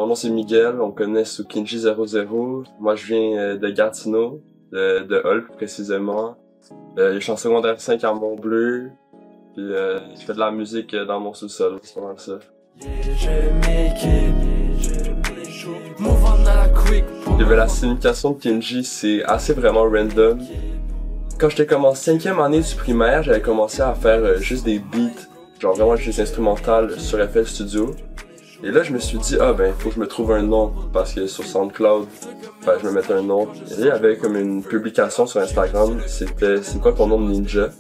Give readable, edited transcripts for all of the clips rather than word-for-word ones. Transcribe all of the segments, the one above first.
mon nom c'est Miguel, on me connaît sous Kinji00. Moi je viens de Gatineau, de Hull précisément. Je suis en secondaire 5 à Mont-Bleu, puis je fais de la musique dans mon sous-sol, c'est pas mal ça. La signification de Kinji, c'est assez vraiment random. Quand j'étais comme en 5e année du primaire, j'avais commencé à faire juste des beats, genre vraiment juste des instrumentales sur FL Studio. Et là, je me suis dit, ah ben, faut que je me trouve un nom, parce que sur SoundCloud, je me mettais un nom. Et il y avait comme une publication sur Instagram, c'était, c'est quoi ton nom de ninja?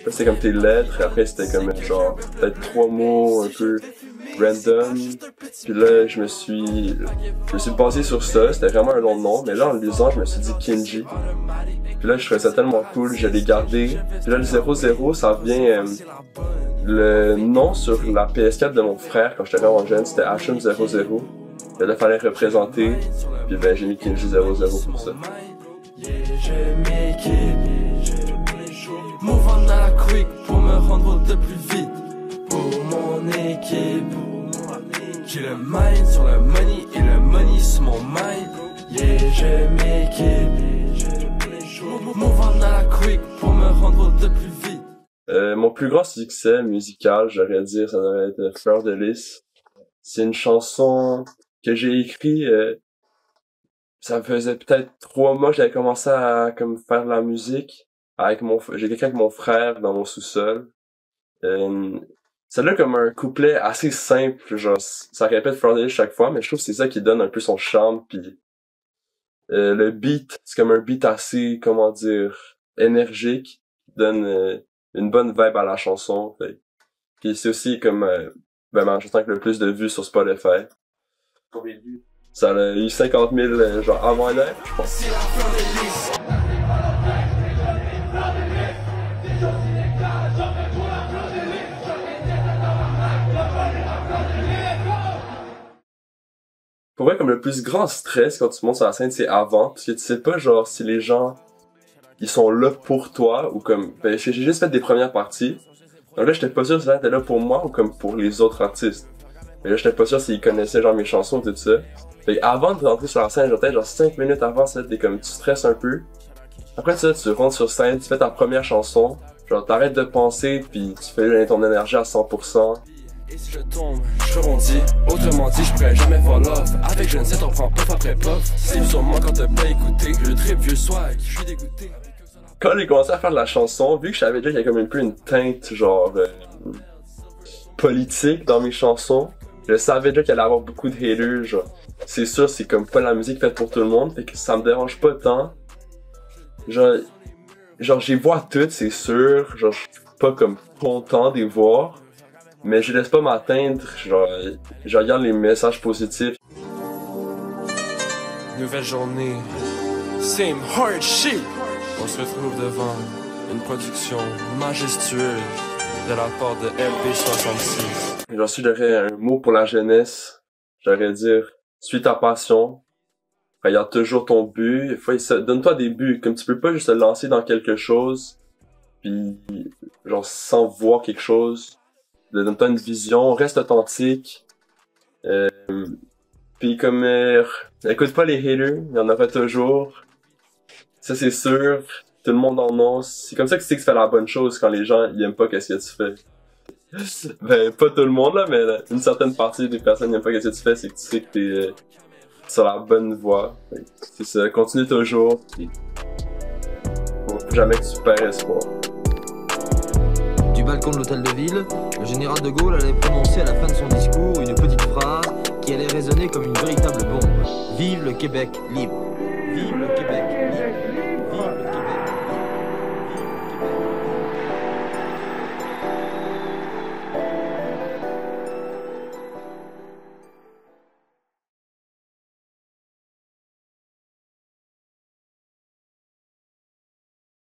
Là, c'était comme tes lettres, et après c'était comme genre, peut-être 3 mots un peu random. Puis là, je me suis basé sur ça, c'était vraiment un long nom, mais là, en le lisant, je me suis dit Kinji. Puis là, je trouvais ça tellement cool, je l'ai gardé. Puis là, le 00, ça vient... le nom sur la PS4 de mon frère, quand j'étais vraiment jeune, c'était Ashum00. Et là, il fallait représenter. Puis ben, j'ai mis Kinji00 pour ça. Mouvant à la quick pour me rendre de plus vite. Pour mon équipe. J'ai le mind sur le money et le money sur mon mind. Yeah, je m'équipe. Mouvant à la quick pour me rendre de plus vite. Mon plus grand succès musical, j'aurais dire, ça devrait être Fleur de Lys. C'est une chanson que j'ai écrite, ça faisait peut-être 3 mois que j'avais commencé à comme faire de la musique. J'ai quelqu'un avec mon frère dans mon sous-sol. Celle-là comme un couplet assez simple, genre ça répète Fleur de Lys chaque fois, mais je trouve que c'est ça qui donne un peu son charme. Puis le beat, c'est comme un beat assez, comment dire, énergique, qui donne une bonne vibe à la chanson. Puis c'est aussi comme ma chanson avec le plus de vues sur Spotify. Combien de vues? Ça a eu 50 000 genre avant l'heure, je pense. Pour vrai, comme le plus grand stress quand tu montes sur la scène, c'est avant, parce que tu sais pas genre si les gens ils sont là pour toi ou comme j'ai juste fait des premières parties. Donc là, j'étais pas sûr si ça était là pour moi ou comme pour les autres artistes. Mais là, j'étais pas sûr s'ils connaissaient genre mes chansons et tout ça. Fait avant de rentrer sur la scène, genre 5 minutes avant ça, t'es comme tu stresses un peu. Après ça, tu rentres sur scène, tu fais ta première chanson, genre t'arrêtes de penser puis tu fais ton énergie à 100%. Et si je tombe, je rebondis. Autrement dit, je pourrais jamais fall off. Avec je ne sais, on prend puff après puff. C'est sur moi quand t'as pas écouté. Le trip vieux swag, je suis dégoûté. Quand j'ai commencé à faire de la chanson, vu que je savais déjà qu'il y avait comme un peu une teinte genre politique dans mes chansons, je savais déjà qu'il allait y avoir beaucoup de haters, genre. C'est sûr, c'est comme pas la musique faite pour tout le monde, fait que ça me dérange pas tant. Genre j'y vois toutes, c'est sûr, genre je suis pas comme content d'y voir, mais je laisse pas m'atteindre, genre je regarde les messages positifs. Nouvelle journée, same hard shit. On se retrouve devant une production majestueuse de la part de MP66. Genre si j'aurais un mot pour la jeunesse, j'aurais dire suis ta passion, regarde toujours ton but, donne-toi des buts, comme tu peux pas juste te lancer dans quelque chose, puis genre sans voir quelque chose, donne-toi une vision, reste authentique, puis comme écoute pas les haters, il y en aura toujours, ça c'est sûr, tout le monde en a, c'est comme ça que tu sais que tu fais la bonne chose quand les gens ils aiment pas qu'est-ce que tu fais. Ben, pas tout le monde là, mais une certaine partie des personnes n'aiment pas ce que tu fais, c'est que tu sais que t'es sur la bonne voie. C'est ça, continue toujours, pis faut jamais que tu perds espoir. Du balcon de l'hôtel de ville, le général de Gaulle allait prononcer à la fin de son discours une petite phrase qui allait résonner comme une véritable bombe. Vive le Québec libre! Vive le Québec!